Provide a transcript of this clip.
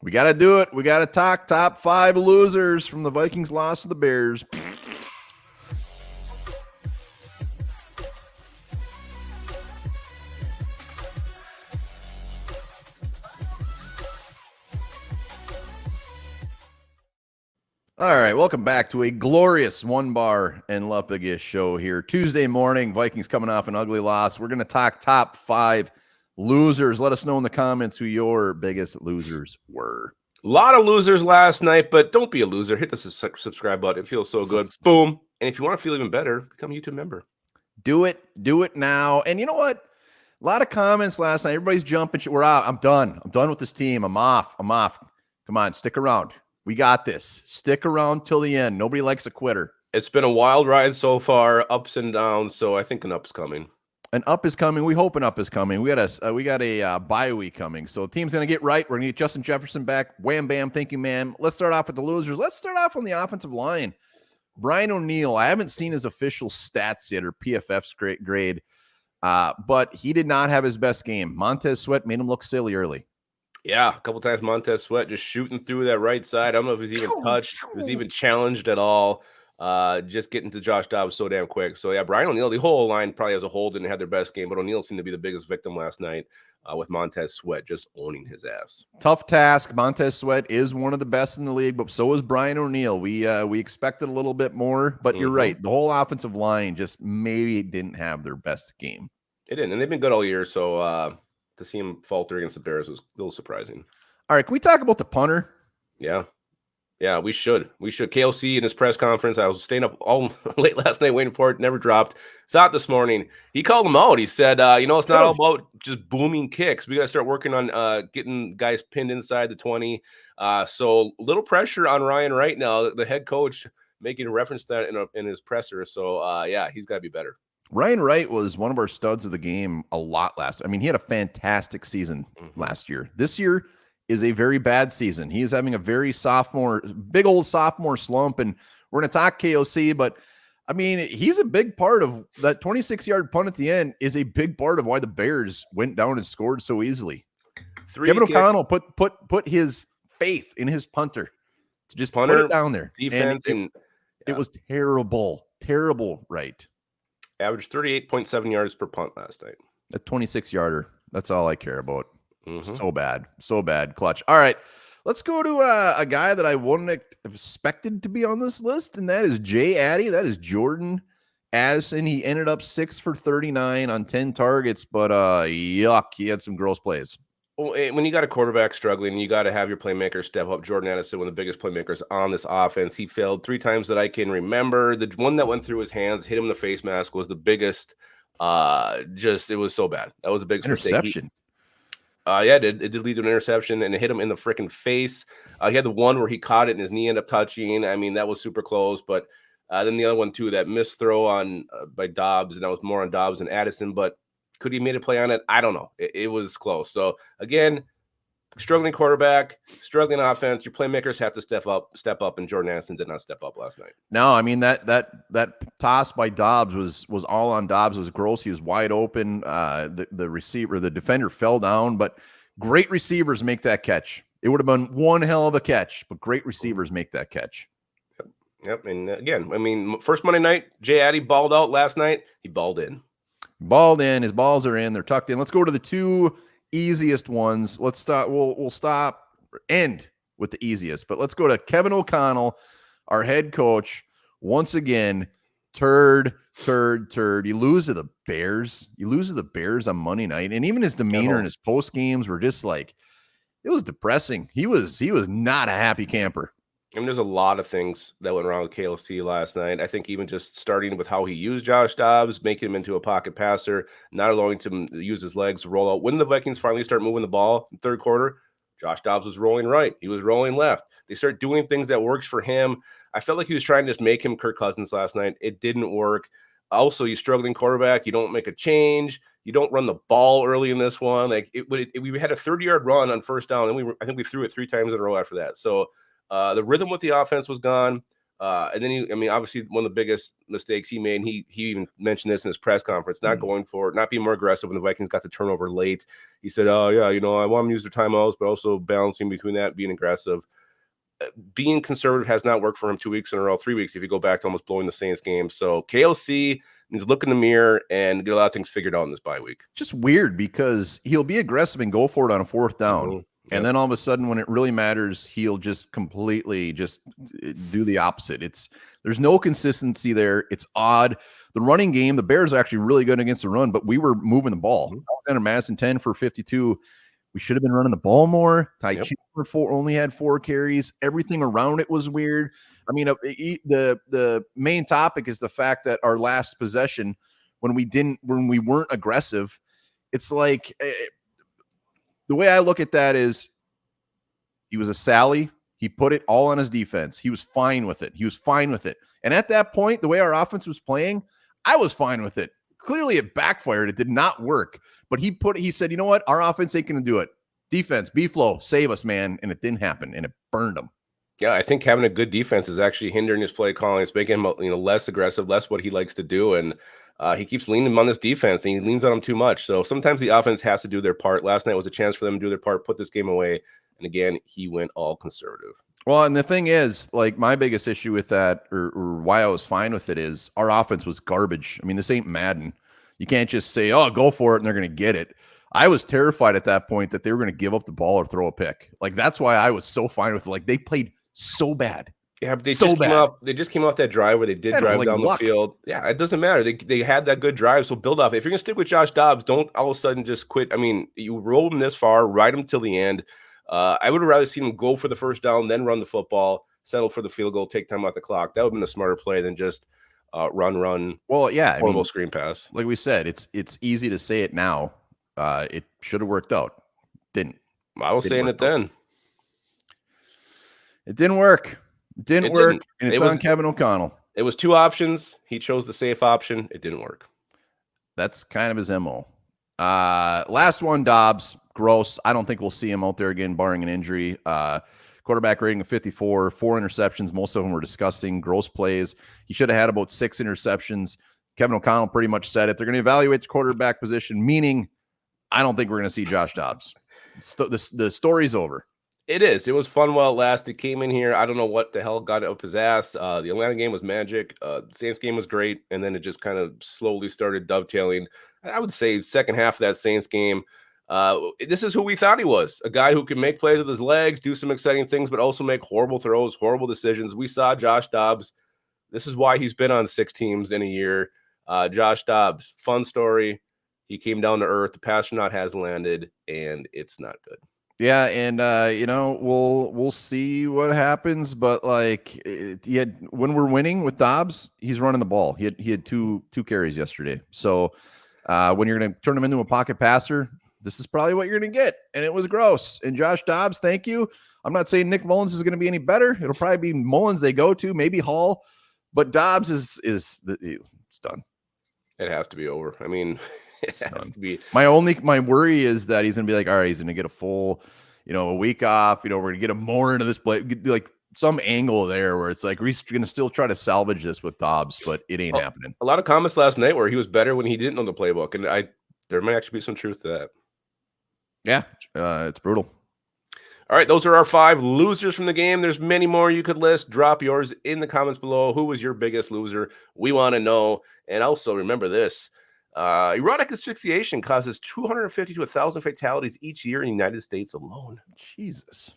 We got to do it. We got to talk top 5 losers from the Vikings loss to the Bears. All right, welcome back to a glorious Onebar and Lupagus show here. Tuesday morning, Vikings coming off an ugly loss. We're going to talk top 5 losers. Let us know in the comments who your biggest losers were. A lot of losers last night, but don't be a loser. Hit the subscribe button. It feels so good. Boom. And if you want to feel even better, become a YouTube member. Do it. Do it now. And you know what? A lot of comments last night. Everybody's jumping. We're out. I'm done. I'm done with this team. I'm off. Come on, stick around. We got this. Stick around till the end. Nobody likes a quitter. It's been a wild ride so far, ups and downs. So I think an up's coming. An up is coming. We hope an up is coming. We got a bye week coming. So the team's going to get right. We're going to get Justin Jefferson back. Wham, bam. Thank you, man. Let's start off with the losers. Let's start off on the offensive line. Brian O'Neill. I haven't seen his official stats yet or PFF's grade, but he did not have his best game. Montez Sweat made him look silly early. Yeah, a couple times Montez Sweat just shooting through that right side. I don't know if he's even touched, if he's even challenged at all. Just getting to Josh Dobbs so damn quick. So, yeah, Brian O'Neill, the whole line probably as a whole didn't have their best game, but O'Neill seemed to be the biggest victim last night with Montez Sweat just owning his ass. Tough task. Montez Sweat is one of the best in the league, but so is Brian O'Neill. We expected a little bit more, but you're right. The whole offensive line just maybe didn't have their best game. It didn't, and they've been good all year, so to see him falter against the Bears was a little surprising. All right, can we talk about the punter? Yeah, we should. KLC in his press conference, I was staying up all late last night waiting for it. Never dropped. Saw it this morning. He called him out. He said, it's not all about just booming kicks. We got to start working on getting guys pinned inside the 20. So little pressure on Ryan right now, the head coach, making a reference to that in his presser. So, he's got to be better. Ryan Wright was one of our studs of the game a lot last. I mean, he had a fantastic season last year. This year is a very bad season. He is having a very big old sophomore slump, and we're going to talk KOC, but I mean, he's a big part of that 26-yard punt at the end is a big part of why the Bears went down and scored so easily. Kevin O'Connell put his faith in his punter to just put it down there. Defense, it was terrible, right? Averaged 38.7 yards per punt last night. A 26-yarder. That's all I care about. So bad. Clutch. All right, let's go to a guy that I wouldn't have expected to be on this list, and that is Jay Addy. That is Jordan Addison. He ended up 6 for 39 on 10 targets, but yuck, he had some gross plays. Well, when you got a quarterback struggling, you got to have your playmaker step up. Jordan Addison, one of the biggest playmakers on this offense. He failed 3 times that I can remember. The one that went through his hands, hit him in the face mask, was the biggest. It was so bad. That was a big interception. It did lead to an interception, and it hit him in the freaking face. He had the one where he caught it and his knee ended up touching. I mean, that was super close. But then the other one, too, that missed throw by Dobbs, and that was more on Dobbs than Addison. But could he have made a play on it? I don't know. It was close. So, again, struggling quarterback, struggling offense. Your playmakers have to step up, and Jordan Addison did not step up last night. No, I mean, that toss by Dobbs was all on Dobbs. It was gross. He was wide open. The defender fell down, but great receivers make that catch. It would have been one hell of a catch, but great receivers make that catch. Yep. And again, I mean, first Monday night, Jay Addy balled out. Last night, he balled in. His balls are in. They're tucked in. Let's go to the 2 easiest ones. Let's start. We'll end with the easiest, but let's go to Kevin O'Connell, our head coach. Once again, turd. You lose to the Bears on Monday night, and even his demeanor in his post games were just like, it was depressing. He was not a happy camper. I mean, there's a lot of things that went wrong with KLC last night. I think even just starting with how he used Josh Dobbs, making him into a pocket passer, not allowing him to use his legs, roll out. When the Vikings finally start moving the ball in third quarter, Josh Dobbs was rolling right. He was rolling left. They start doing things that works for him. I felt like he was trying to just make him Kirk Cousins last night. It didn't work. Also, you struggling quarterback. You don't make a change. You don't run the ball early in this one. We had a 30-yard run on first down, and I think we threw it 3 times in a row after that. So, the rhythm with the offense was gone. And then obviously one of the biggest mistakes he made, and he even mentioned this in his press conference, not going for it, not being more aggressive when the Vikings got the turnover late. He said, "Oh yeah, I want them to use their timeouts, but also balancing between that and being aggressive." Being conservative has not worked for him 2 weeks in a row, 3 weeks if you go back to almost blowing the Saints game. So KLC needs to look in the mirror and get a lot of things figured out in this bye week. Just weird because he'll be aggressive and go for it on a 4th down. Yep. And then all of a sudden, when it really matters, he'll just completely just do the opposite. There's no consistency there. It's odd. The running game, the Bears are actually really good against the run, but we were moving the ball. Alexander Madison 10 for 52. We should have been running the ball more. Ty Chandler only had 4 carries. Everything around it was weird. I mean, the main topic is the fact that our last possession, when we weren't aggressive, it's like the way I look at that is he was a Sally. He put it all on his defense. He was fine with it. And at that point, the way our offense was playing, I was fine with it. Clearly it backfired. It did not work. But he said, you know what? Our offense ain't going to do it. Defense, B-flow, save us, man. And it didn't happen. And it burned him. Yeah, I think having a good defense is actually hindering his play calling. It's making him less aggressive, less what he likes to do. And he keeps leaning on this defense, and he leans on them too much. So sometimes the offense has to do their part. Last night was a chance for them to do their part, put this game away. And again, he went all conservative. Well, and the thing is, like, my biggest issue with that, or why I was fine with it, is our offense was garbage. I mean, this ain't Madden. You can't just say, oh, go for it, and they're going to get it. I was terrified at that point that they were going to give up the ball or throw a pick. Like, that's why I was so fine with it. Like, they played so bad. Yeah, but they just came off that drive where they did drive down the field. Yeah, it doesn't matter. They had that good drive, so build off. If you're going to stick with Josh Dobbs, don't all of a sudden just quit. I mean, you roll him this far, ride him till the end. I would have rather seen him go for the first down, then run the football, settle for the field goal, take time off the clock. That would have been a smarter play than just run. Well, yeah, horrible screen pass. Like we said, it's easy to say it now. It should have worked out. Didn't. I was saying it then. It didn't work. It didn't work. And it's on Kevin O'Connell. It was 2 options. He chose the safe option. It didn't work. That's kind of his MO. Last one, Dobbs. Gross. I don't think we'll see him out there again, barring an injury. Quarterback rating of 54, 4 interceptions. Most of them were disgusting. Gross plays. He should have had about 6 interceptions. Kevin O'Connell pretty much said it. They're going to evaluate the quarterback position, meaning I don't think we're going to see Josh Dobbs. The story's over. It is. It was fun while it lasted. Came in here. I don't know what the hell got up his ass. The Atlanta game was magic. Saints game was great. And then it just kind of slowly started dovetailing. I would say second half of that Saints game, this is who we thought he was. A guy who can make plays with his legs, do some exciting things, but also make horrible throws, horrible decisions. We saw Josh Dobbs. This is why he's been on 6 teams in a year. Josh Dobbs, fun story. He came down to earth. The pastronaut has landed, and it's not good. Yeah, and we'll see what happens. But like, when we're winning with Dobbs, he's running the ball. He had two carries yesterday. So when you're going to turn him into a pocket passer, this is probably what you're going to get. And it was gross. And Josh Dobbs, thank you. I'm not saying Nick Mullins is going to be any better. It'll probably be Mullins they go to, maybe Hall, but Dobbs is it's done. It has to be over. I mean. It has to be. My worry is that he's gonna be like, all right, he's gonna get a full, a week off. We're gonna get him more into this play, like some angle there where it's like we're gonna still try to salvage this with Dobbs, but it ain't happening. A lot of comments last night where he was better when he didn't know the playbook, and there might actually be some truth to that. Yeah, it's brutal. All right, those are our 5 losers from the game. There's many more you could list. Drop yours in the comments below. Who was your biggest loser? We want to know. And also remember this. Erotic asphyxiation causes 250 to 1,000 fatalities each year in the United States alone. Jesus.